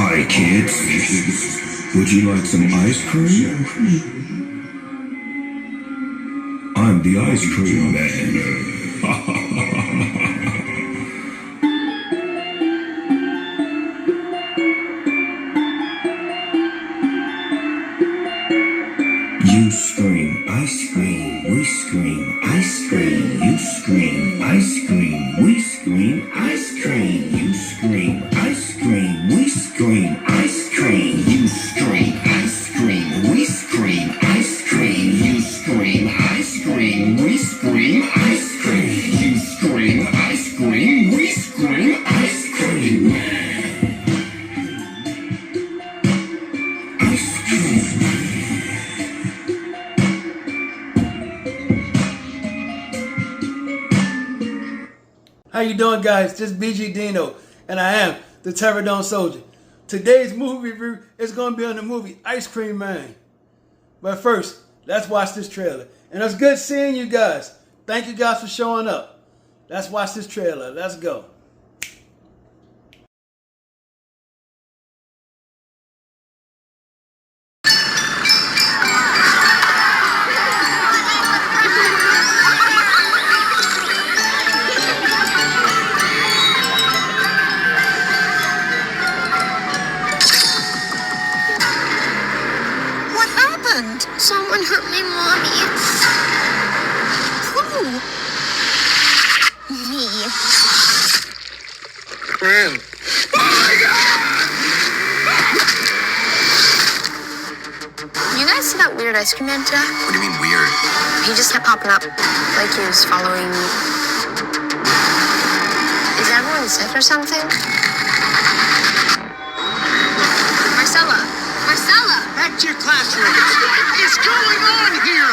Hi, kids. Would you like some ice cream? I'm the ice cream man. You scream, ice cream, we scream, ice cream. You scream, ice cream, we scream, ice cream. You scream, ice cream, we scream, ice cream. You scream, ice cream, we scream, ice cream. You scream, ice cream, we scream, ice cream. You scream, ice cream, we scream, ice cream. Ice cream. How you doing, guys? This is BG Dino, and I am the Terradome Soldier. Today's movie review is going to be on the movie Ice Cream Man. But first, let's watch this trailer. And it's good seeing you guys. Thank you guys for showing up. Let's watch this trailer. Let's go. Someone hurt my mommy. Who? Me. Ren. Oh my God! You guys see that weird ice cream man today? What do you mean weird? He just kept popping up like he was following me. Is everyone sick or something? Marcella! Back to your classroom. What is going on here?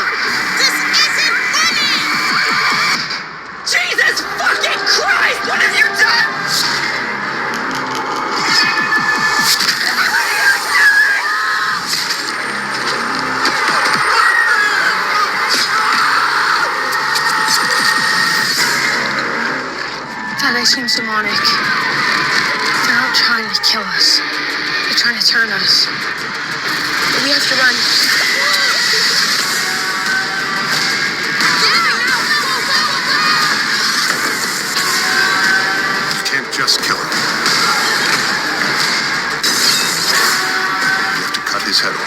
This isn't funny! Jesus fucking Christ! What have you done? That ice cream's demonic. They're not trying to kill us. They're trying to turn us. We have to run. You can't just kill him. You have to cut his head off.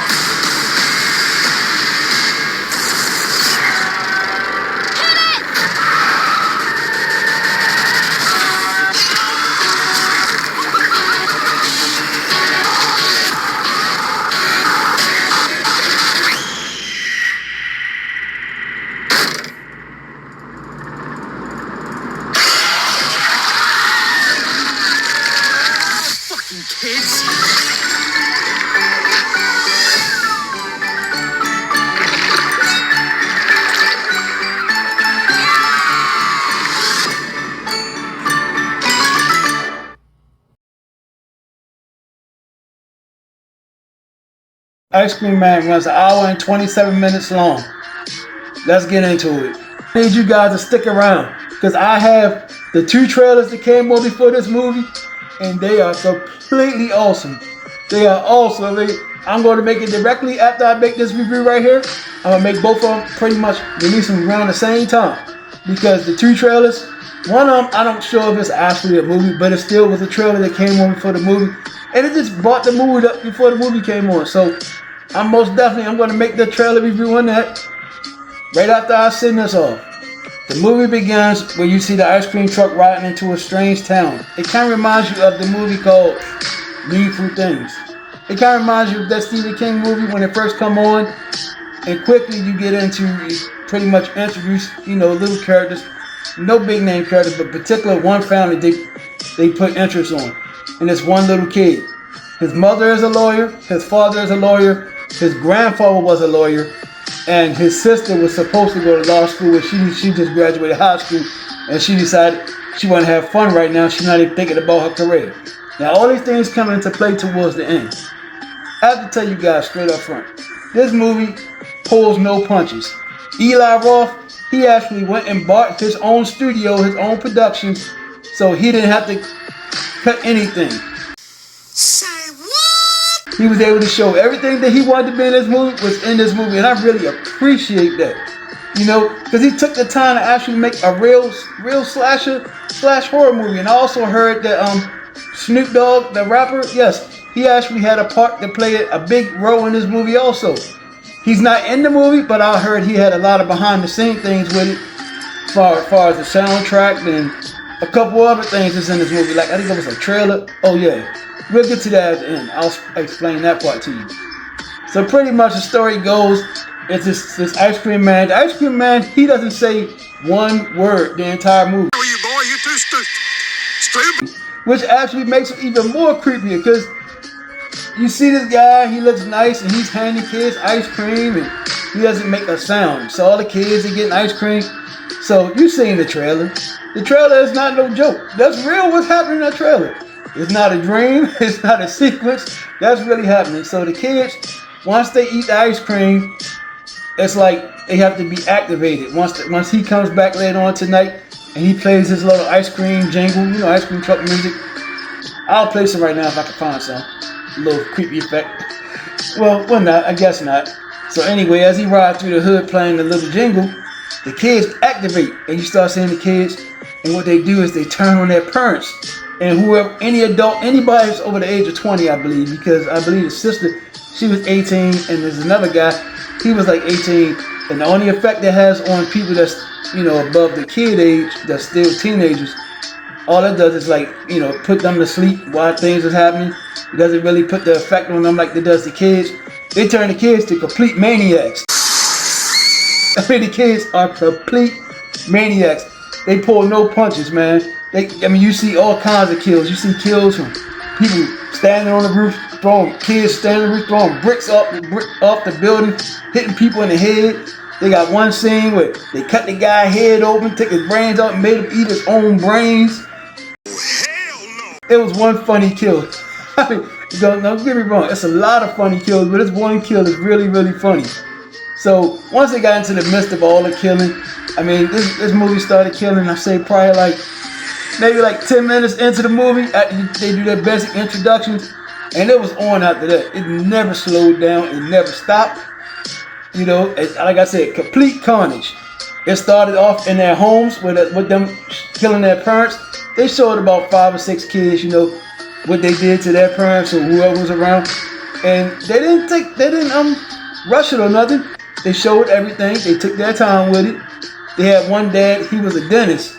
Kids? Ice Cream Man runs an hour and 27 minutes long. Let's get into it. I need you guys to stick around because I have the 2 trailers that came on before this movie, and they are completely awesome. They are awesome. I'm going to make it directly after I make this review right here. I'm going to make both of them pretty much release them around the same time because the 2 trailers, one of them I don't sure if it's actually a movie, but it still was a trailer that came on before the movie, and it just brought the movie up before the movie came on. So I'm going to make the trailer review on that right after I send this off. The movie begins where you see the ice cream truck riding into a strange town. It kind of reminds you of the movie called Needful Things. It kind of reminds you of that Stephen King movie when it first come on, and quickly you get into pretty much introduce, little characters, no big name characters, but particular one family they put interest on, and it's one little kid. His mother is a lawyer, his father is a lawyer, his grandfather was a lawyer, and his sister was supposed to go to law school, but she just graduated high school, and she decided she wanted to have fun right now. She's not even thinking about her career. Now, all these things come into play towards the end. I have to tell you guys straight up front, this movie pulls no punches. Eli Roth, he actually went and bought his own studio, his own production, so he didn't have to cut anything. Say what? He was able to show everything that he wanted to be in this movie was in this movie, and I really appreciate that. You know, because he took the time to actually make a real slasher / horror movie. And I also heard that Snoop Dogg, the rapper, yes, he actually had a part to play a big role in this movie also. He's not in the movie, but I heard he had a lot of behind the scene things with it, as far as the soundtrack and a couple other things that's in this movie. Like I think it was a trailer. Oh yeah, we'll get to that at the end. I'll explain that part to you. So pretty much the story goes, it's this ice cream man. The ice cream man, he doesn't say one word the entire movie. Who are you, boy? You too stupid. Which actually makes it even more creepy because you see this guy, he looks nice and he's handing kids ice cream and he doesn't make a sound. So all the kids are getting ice cream. So you seen the trailer. The trailer is not no joke. That's real what's happening in that trailer. It's not a dream. It's not a sequence. That's really happening. So the kids, once they eat the ice cream, it's like they have to be activated. Once he comes back later on tonight and he plays his little ice cream jingle, you know, ice cream truck music. I'll play some right now if I can find some. A little creepy effect. Well, not. I guess not. So anyway, as he rides through the hood playing the little jingle, the kids activate, and you start seeing the kids, and what they do is they turn on their parents, and whoever, any adult, anybody that's over the age of 20, I believe, because I believe his sister, she was 18, and there's another guy, he was like 18, and the only effect that has on people that's, you know, above the kid age, that's still teenagers, all it does is like, you know, put them to sleep while things is happening. It doesn't really put the effect on them like it does the kids. They turn the kids to complete maniacs. I mean, the kids are complete maniacs. They pull no punches, man. You see all kinds of kills. You see kills from people standing on the roof, kids standing on the roof, throwing bricks off the building, hitting people in the head. They got one scene where they cut the guy's head open, took his brains out, and made him eat his own brains. Hell no. It was one funny kill. I mean, don't get me wrong, it's a lot of funny kills, but this one kill is really, really funny. So once they got into the midst of all the killing, I mean, this movie started killing, I say probably maybe 10 minutes into the movie, after they do their basic introductions, and it was on after that. It never slowed down, it never stopped. You know, like I said, complete carnage. It started off in their homes with them killing their parents. They showed about 5 or 6 kids, you know, what they did to their parents or whoever was around, and they didn't rush it or nothing. They showed everything. They took their time with it. They had one dad. He was a dentist.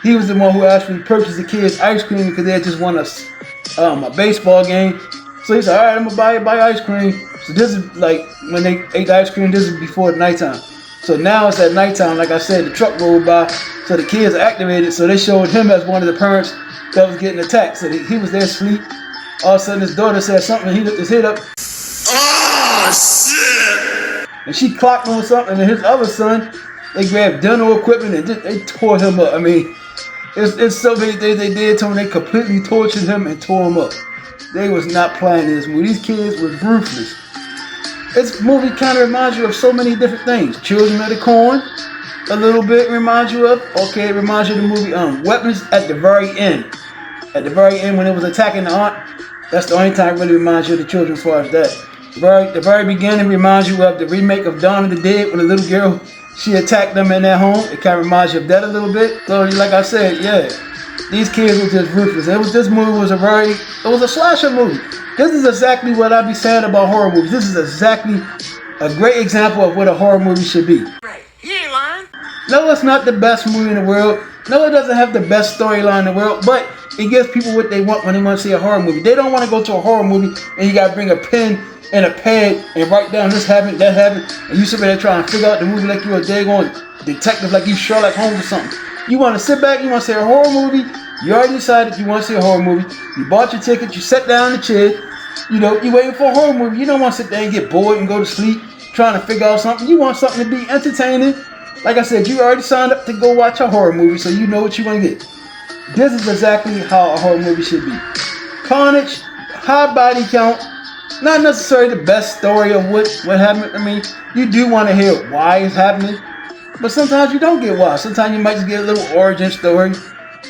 He was the one who actually purchased the kids ice cream because they had just won a baseball game. So he said, "All right, I'm gonna buy ice cream." So this is like when they ate the ice cream. This is before nighttime. So now it's at nighttime. Like I said, the truck rolled by, so the kids activated. So they showed him as one of the parents that was getting attacked. So he was there asleep. All of a sudden his daughter said something and he looked his head up. Oh, shit! And she clocked on something, and his other son, they grabbed dental equipment and they tore him up. I mean, it's so many things they did to him. They completely tortured him and tore him up. They was not playing in this movie. These kids was ruthless. This movie kind of reminds you of so many different things. Children of the Corn, a little bit reminds you of. Okay, it reminds you of the movie Weapons at the very end. At the very end when it was attacking the aunt, that's the only time it really reminds you of the children as far as that. The very beginning reminds you of the remake of Dawn of the Dead when a little girl, she attacked them in their home. It kind of reminds you of that a little bit. So like I said, yeah, these kids were just ruthless. This movie was a slasher movie. This is exactly what I be saying about horror movies. This is exactly a great example of what a horror movie should be. Right. You ain't lying. No, it's not the best movie in the world. No, it doesn't have the best storyline in the world, but it gives people what they want when they want to see a horror movie. They don't want to go to a horror movie and you got to bring a pen and a pad and write down this happened, that happened, and you sit there trying to figure out the movie like you're a daggone detective, like you Sherlock Holmes or something. You want to sit back, you want to see a horror movie, you already decided you want to see a horror movie, you bought your ticket, you sat down in the chair, you know, you waiting for a horror movie. You don't want to sit there and get bored and go to sleep trying to figure out something. You want something to be entertaining. Like I said, you already signed up to go watch a horror movie, so you know what you're going to get. This is exactly how a horror movie should be. Carnage, high body count, not necessarily the best story of what happened. I mean, you do want to hear why it's happening, but sometimes you don't get why. Sometimes you might just get a little origin story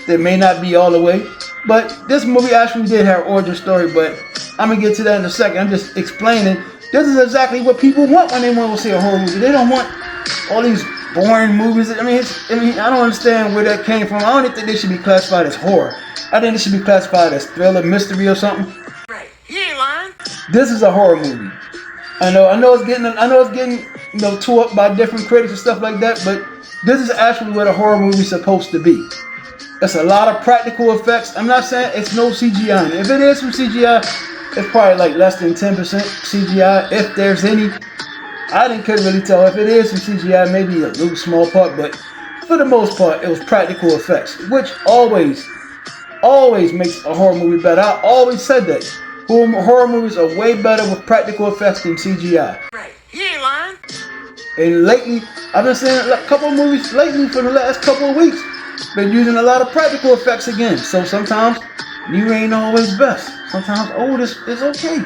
that may not be all the way. But this movie actually did have an origin story, but I'm gonna get to that in a second. I'm just explaining. This is exactly what people want when they want to see a horror movie. They don't want all these boring movies. I mean, I don't understand where that came from. I don't even think they should be classified as horror. I think they should be classified as thriller, mystery, or something. Right. He ain't lying. This is a horror movie. I know it's getting tore up by different critics and stuff like that, but this is actually what a horror movie is supposed to be. It's a lot of practical effects. I'm not saying it's no CGI. If it is some CGI, it's probably like less than 10% CGI, if there's any. I couldn't really tell. If it is some CGI, maybe a little small part, but for the most part, it was practical effects, which always makes a horror movie better. I always said that. Horror movies are way better with practical effects than CGI. Right. He ain't lying. And lately, I've been seeing a couple of movies lately for the last couple of weeks. Been using a lot of practical effects again. So sometimes new ain't always best. Sometimes old is okay.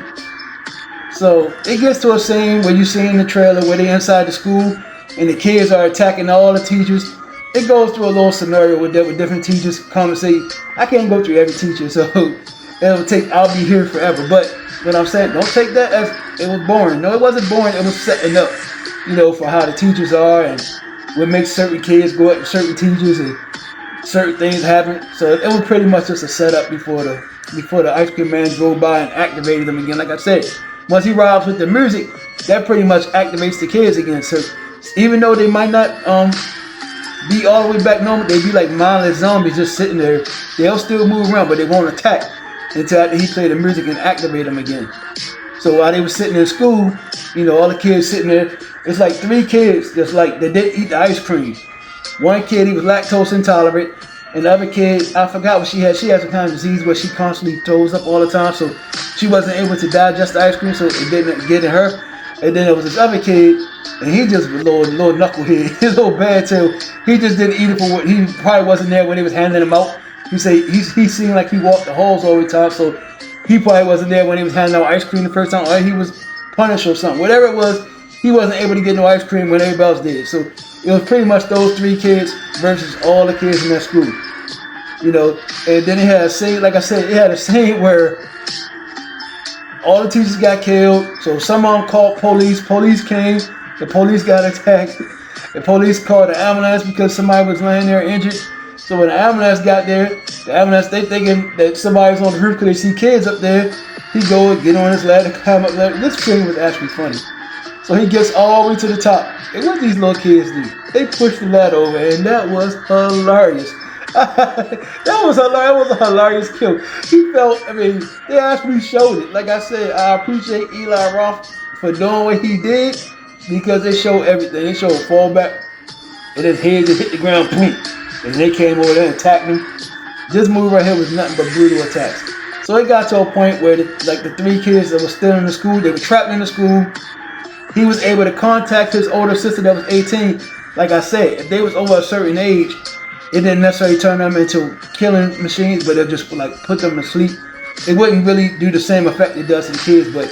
So it gets to a scene where you see in the trailer where they're inside the school and the kids are attacking all the teachers. It goes through a little scenario with different teachers come and say, I can't go through every teacher, so I'll be here forever. But what I'm saying, don't take that as it was boring. No, it wasn't boring. It was setting up, for how the teachers are and what makes certain kids go up to certain teachers and certain things happen. So it was pretty much just a setup before the ice cream man drove by and activated them again. Like I said, once he arrives with the music, that pretty much activates the kids again. So even though they might not be all the way back normal, they be like mindless zombies just sitting there. They'll still move around, but they won't attack until after he played the music and activate them again. So while they were sitting in school, all the kids sitting there, it's like 3 kids just like they didn't eat the ice cream. One kid, he was lactose intolerant, and the other kid, I forgot what she had. She has some kind of disease where she constantly throws up all the time, so she wasn't able to digest the ice cream, so it didn't get in her. And then there was this other kid, and he just was a little knucklehead. His little bad tail. He just didn't eat it for what he probably wasn't there when they was handing him out. He seemed like he walked the halls all the time, so he probably wasn't there when he was handing out ice cream the first time, or he was punished or something. Whatever it was, he wasn't able to get no ice cream when everybody else did. So it was pretty much those 3 kids versus all the kids in that school. And then it had a scene, like I said, it had a scene where all the teachers got killed. So some of them called police. Police came. The police got attacked. The police called the ambulance because somebody was laying there injured. So when the ambulance got there, they thinking that somebody's on the roof because they see kids up there. He go and get on his ladder, climb up there. This scene was actually funny. So he gets all the way to the top. And what these little kids do? They push the ladder over, and that was hilarious. That was hilarious. That was a hilarious kill. They actually showed it. Like I said, I appreciate Eli Roth for doing what he did because they showed everything. They showed a fallback, and his head just hit the ground, boom, and they came over there and attacked him. This movie right here was nothing but brutal attacks. So it got to a point where the 3 kids that were still in the school, they were trapped in the school. He was able to contact his older sister that was 18. Like I said, if they was over a certain age, it didn't necessarily turn them into killing machines, but it just put them to sleep. It wouldn't really do the same effect it does to the kids, but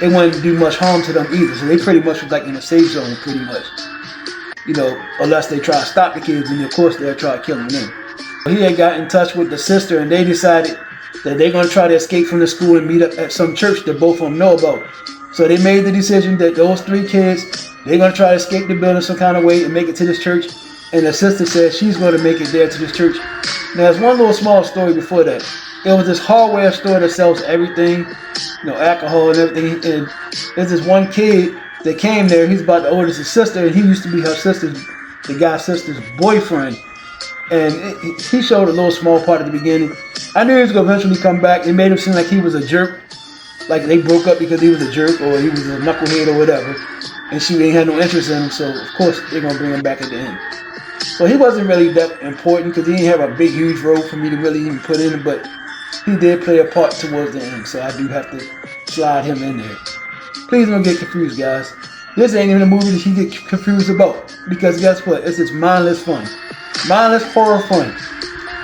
it wouldn't do much harm to them either. So they pretty much was in a safe zone, pretty much. Unless they try to stop the kids, and of course they'll try to kill them then. He had got in touch with the sister, and they decided that they're going to try to escape from the school and meet up at some church that both of them know about. So they made the decision that those 3 kids, they're going to try to escape the building some kind of way and make it to this church. And the sister said she's going to make it there to this church. Now, there's one little small story before that. It was this hardware store that sells everything, alcohol and everything. And there's this one kid that came there. He's about the oldest his sister, and he used to be the guy's sister's boyfriend. And he showed a little small part at the beginning. I knew he was going to eventually come back. It made him seem like he was a jerk. Like they broke up because he was a jerk or he was a knucklehead or whatever. And she ain't had no interest in him, so of course they're going to bring him back at the end. So he wasn't really that important because he didn't have a big, huge role for me to really even put in, but he did play a part towards the end, so I do have to slide him in there. Please don't get confused, guys. This ain't even a movie that you get confused about, because guess what? It's just mindless fun. Mindless horror fun.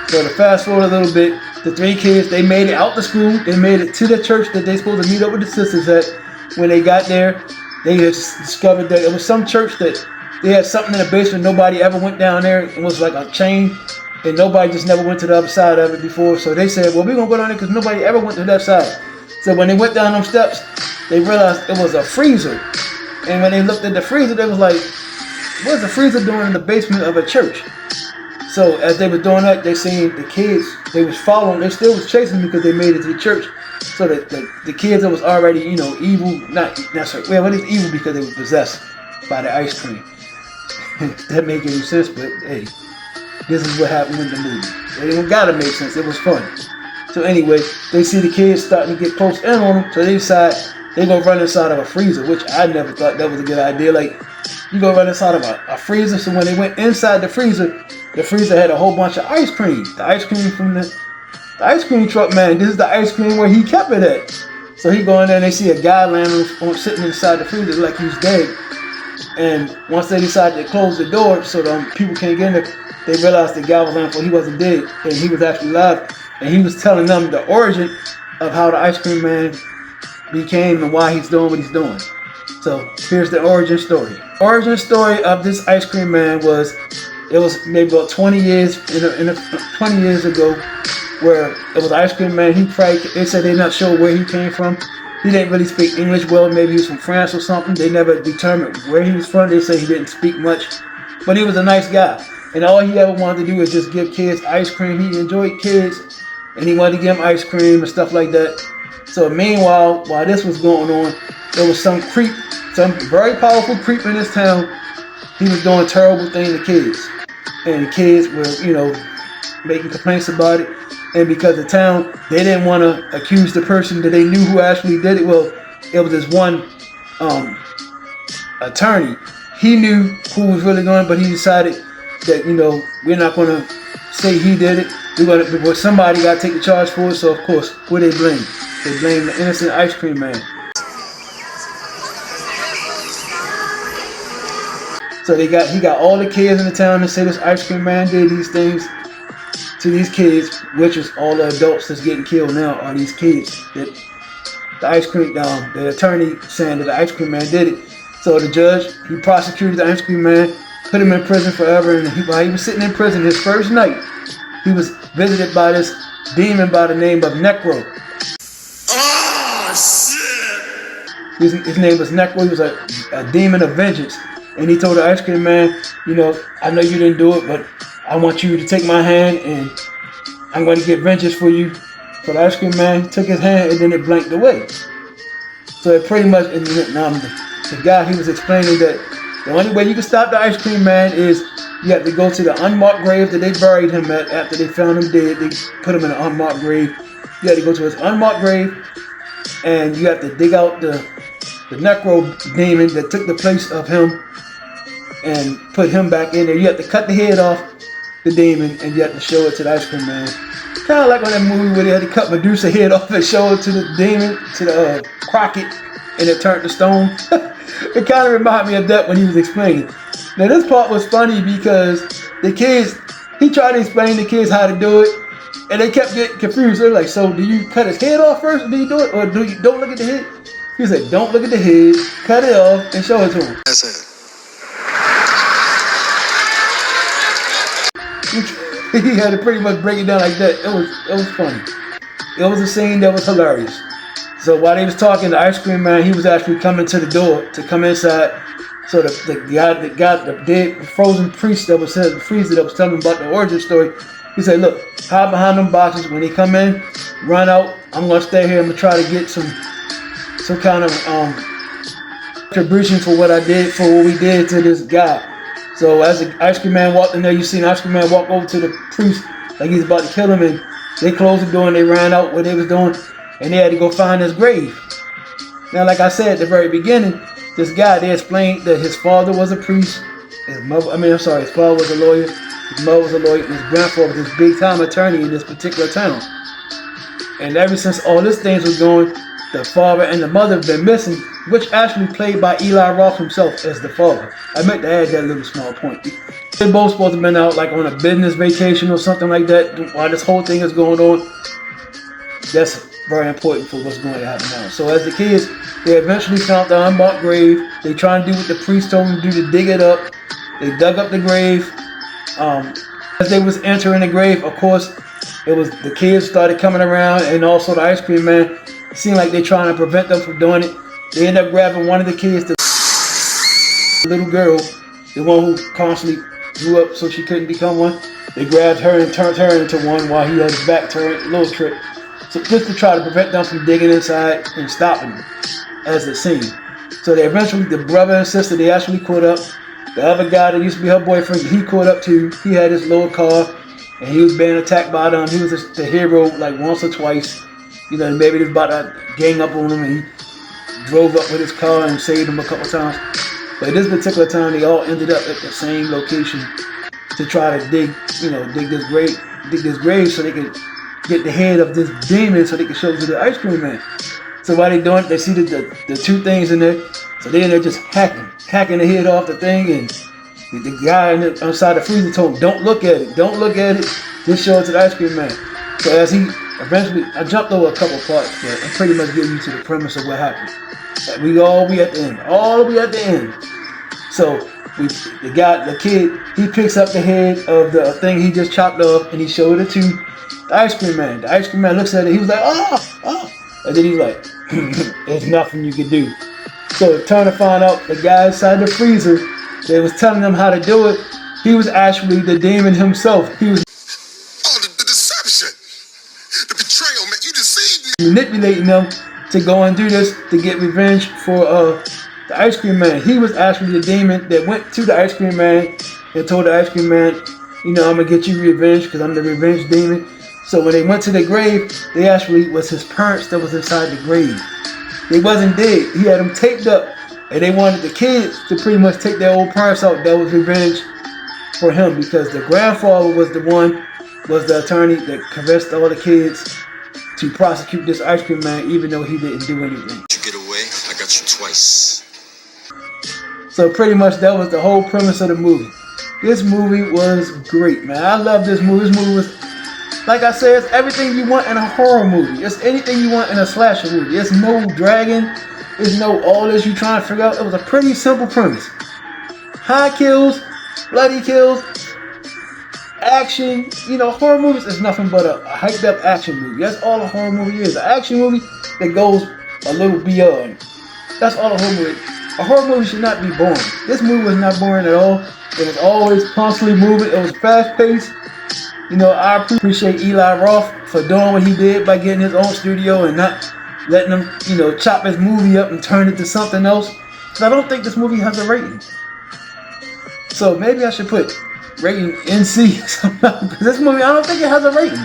So to fast forward a little bit, the 3 kids, they made it out the school. They made it to the church that they supposed to meet up with the sisters at. When they got there, they had discovered that it was some church that they had something in the basement. Nobody ever went down there. It was like a chain and nobody just never went to the other side of it before. So they said, well, we're gonna go down there because nobody ever went to that side. So when they went down them steps, they realized it was a freezer. And when they looked at the freezer, they was like, what's the freezer doing in the basement of a church? So as they were doing that, they seen the kids, they was following, they still was chasing because they made it to the church. So that the kids that was already, you know, evil, not necessarily, well, it is evil because they were possessed by the ice cream. That make any sense, but hey, this is what happened in the movie. It ain't gotta make sense, it was fun. So anyway, they see the kids starting to get close in on them, so they decide they gonna run inside of a freezer, which I never thought that was a good idea. Like, you gonna run inside of a freezer. So when they went inside the freezer had a whole bunch of ice cream. The ice cream from the ice cream truck man. This is the ice cream where he kept it at. So he go in there and they see a guy laying sitting inside the freezer like he's dead. And once they decided to close the door so the people can't get in there, they realized the guy was laying for he wasn't dead and he was actually alive. And he was telling them the origin of how the ice cream man became and why he's doing what he's doing. So here's the origin story. Origin story of this ice cream man was, it was maybe about 20 years 20 years ago, where it was an ice cream man. They said they're not sure where he came from. He didn't really speak English well. Maybe he was from France or something. They never determined where he was from. They say he didn't speak much, but he was a nice guy. And all he ever wanted to do was just give kids ice cream. He enjoyed kids, and he wanted to give them ice cream and stuff like that. So meanwhile, while this was going on, there was some very powerful creep in this town. He was doing terrible things to kids. And the kids were, you know, making complaints about it. And because the town, they didn't want to accuse the person that they knew who actually did it. Well, it was this one attorney. He knew who was really going, but he decided that, you know, we're not going to say he did it. But somebody got to take the charge for it. So, of course, who they blame? They blame the innocent ice cream man. So he got all the kids in the town to say this ice cream man did these things to these kids, which is all the adults that's getting killed now are these kids. That the attorney saying that the ice cream man did it. So the judge, he prosecuted the ice cream man, put him in prison forever. And while he was sitting in prison, his first night, he was visited by this demon by the name of Necro. Oh, shit! His name was Necro. He was a demon of vengeance. And he told the ice cream man, you know, I know you didn't do it, but I want you to take my hand and I'm going to get vengeance for you. So the ice cream man took his hand and then it blanked away. So it pretty much, and the guy, he was explaining that the only way you can stop the ice cream man is you have to go to the unmarked grave that they buried him at after they found him dead. They put him in an unmarked grave. You have to go to his unmarked grave and you have to dig out the Necro demon that took the place of him and put him back in there. You have to cut the head off the demon and you have to show it to the ice cream man. Kind of like on that movie where they had to cut Medusa's head off and show it to the demon, to the Crockett, and it turned to stone. It kind of reminded me of that when he was explaining. Now this part was funny because the kids, he tried to explain to the kids how to do it and they kept getting confused. They're like, so do you cut his head off first or do you do it? Or do you don't look at the head? He said, don't look at the head, cut it off and show it to him. That's it. He had to pretty much break it down like that. It was funny. It was a scene that was hilarious. So while they was talking, the ice cream man, he was actually coming to the door to come inside. So the dead frozen priest that was the freezer that was telling him about the origin story, he said, look, hide behind them boxes. When they come in, run out. I'm gonna stay here. I'm gonna try to get some kind of retribution for what we did to this guy. So as the ice cream man walked in there, you seen the ice cream man walk over to the priest like he's about to kill him, and they closed the door and they ran out what they was doing, and they had to go find his grave. Now, like I said at the very beginning, this guy, they explained that his father was a priest, his father was a lawyer, his mother was a lawyer, and his grandfather was this big time attorney in this particular town. And ever since all these things was going, the father and the mother have been missing, which actually played by Eli Roth himself as the father. I meant to add that little small point. They're both supposed to have been out like on a business vacation or something like that while this whole thing is going on. That's very important for what's going to happen now. So as the kids, they eventually found the unmarked grave. They try and do what the priest told them to do to dig it up. They dug up the grave. As they was entering the grave, of course, it was the kids started coming around, and also the ice cream man seemed like they're trying to prevent them from doing it. They end up grabbing one of the kids, the little girl, the one who constantly grew up so she couldn't become one. They grabbed her and turned her into one while he had his back turned, a little trick. So just to try to prevent them from digging inside and stopping them, as it seemed. So they eventually, the brother and sister, they actually caught up. The other guy that used to be her boyfriend, he caught up too. He had his little car, and he was being attacked by them. He was the hero like once or twice. You know, maybe they was about to gang up on him, and he drove up with his car and saved him a couple times. But this particular time, they all ended up at the same location to try to dig this grave so they could get the head of this demon so they could show it to the ice cream man. So while they doing it, they see the two things in there. So they in there just hacking the head off the thing, and the guy inside the freezer told him, don't look at it, just show it to the ice cream man. So as he eventually, I jumped over a couple parts, but I'm pretty much getting you to the premise of what happened. We all be at the end, So the kid, he picks up the head of the thing he just chopped off, and he showed it to the ice cream man. The ice cream man looks at it, he was like, oh, and then he's like, there's nothing you can do. So turn to find out, the guy inside the freezer that was telling them how to do it, he was actually the demon himself. He was the deception, the betrayal, man. You deceived me. manipulating them to go and do this to get revenge for the ice cream man. He was actually the demon that went to the ice cream man and told the ice cream man, I'm gonna get you revenge because I'm the revenge demon. So when they went to the grave, they actually was his parents that was inside the grave. They wasn't dead. He had them taped up, and they wanted the kids to pretty much take their old parents out. That was revenge for him, because the grandfather was the attorney that convinced all the kids to prosecute this ice cream man, even though he didn't do anything. You get away, I got you twice. So pretty much that was the whole premise of the movie. This movie was great, man. I love this movie. This movie was, like I said, it's everything you want in a horror movie. It's anything you want in a slasher movie. It's no dragon. It's no all this you trying to figure out. It was a pretty simple premise. High kills, bloody kills, action. Horror movies is nothing but a hyped up action movie. That's all a horror movie is. An action movie that goes a little beyond. That's all a horror movie. A horror movie should not be boring. This movie was not boring at all. It was always constantly moving. It was fast paced. I appreciate Eli Roth for doing what he did by getting his own studio and not letting him, chop his movie up and turn it to something else. Because I don't think this movie has a rating. So maybe I should put rating NC. Because this movie, I don't think it has a rating.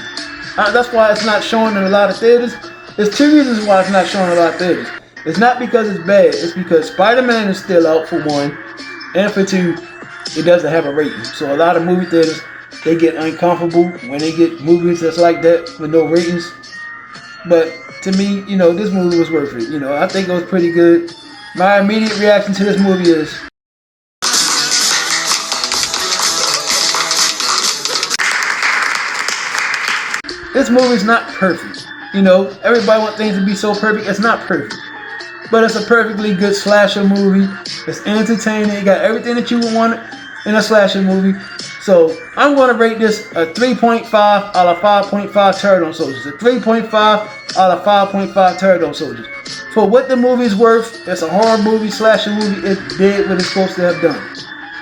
That's why it's not showing in a lot of theaters. There's two reasons why it's not showing in a lot of theaters. It's not because it's bad. It's because Spider-Man is still out, for one. And for two, it doesn't have a rating. So a lot of movie theaters, they get uncomfortable when they get movies that's like that with no ratings. But to me, this movie was worth it. I think it was pretty good. My immediate reaction to this movie is, this movie's not perfect. Everybody wants things to be so perfect. It's not perfect. But it's a perfectly good slasher movie. It's entertaining. It got everything that you would want in a slasher movie. So I'm going to rate this a 3.5 out of 5.5 Pterodon Soldiers. A 3.5 out of 5.5 Pterodon Soldiers. For what the movie's worth, it's a horror movie, slasher movie. It did what it's supposed to have done.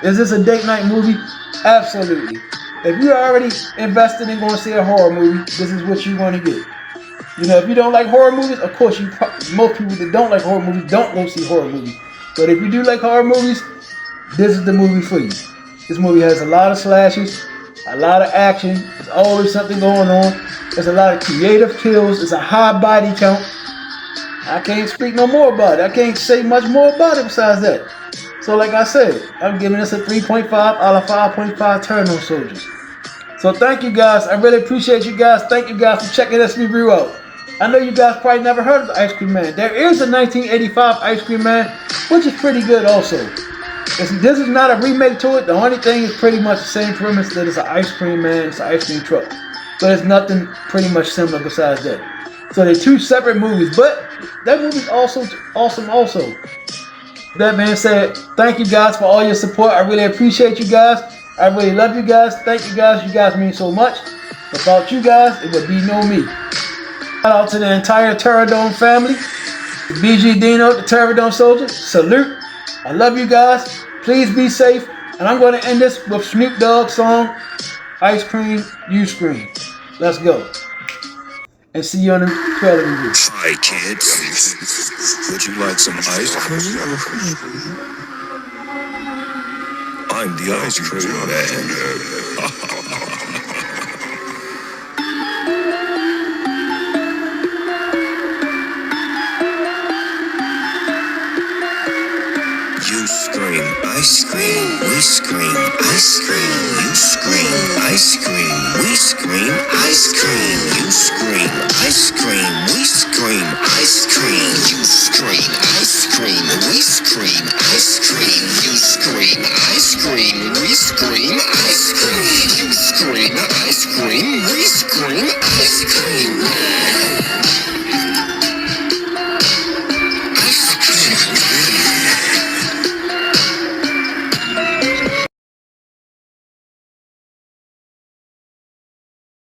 Is this a date night movie? Absolutely. If you're already invested in going to see a horror movie, this is what you want to get. If you don't like horror movies, of course, most people that don't like horror movies don't go see horror movies. But if you do like horror movies, this is the movie for you. This movie has a lot of slashes, a lot of action. There's always something going on. There's a lot of creative kills. It's a high body count. I can't speak no more about it. I can't say much more about it besides that. So like I said, I'm giving this a 3.5 out of 5.5 Pterodon Soldiers. So thank you guys. I really appreciate you guys. Thank you guys for checking this review out. I know you guys probably never heard of the Ice Cream Man. There is a 1985 Ice Cream Man, which is pretty good also. This is not a remake to it. The only thing is pretty much the same premise, that it's an ice cream man, it's an ice cream truck. But it's nothing pretty much similar besides that. So they're two separate movies, but that movie's also awesome also. That being said, thank you guys for all your support. I really appreciate you guys. I really love you guys. Thank you guys. You guys mean so much. Without you guys, it would be no me. Shout out to the entire Terradome family. BG Dino, the Terradome soldier. Salute. I love you guys. Please be safe. And I'm going to end this with Snoop Dogg's song, Ice Cream, You Scream. Let's go. And see you on the trailer review. Hi, kids. Would you like some ice cream? I'm the ice cream man. You scream, I scream, we scream, ice cream. You scream, ice cream, we scream, ice cream. You scream, ice cream, we scream, ice cream.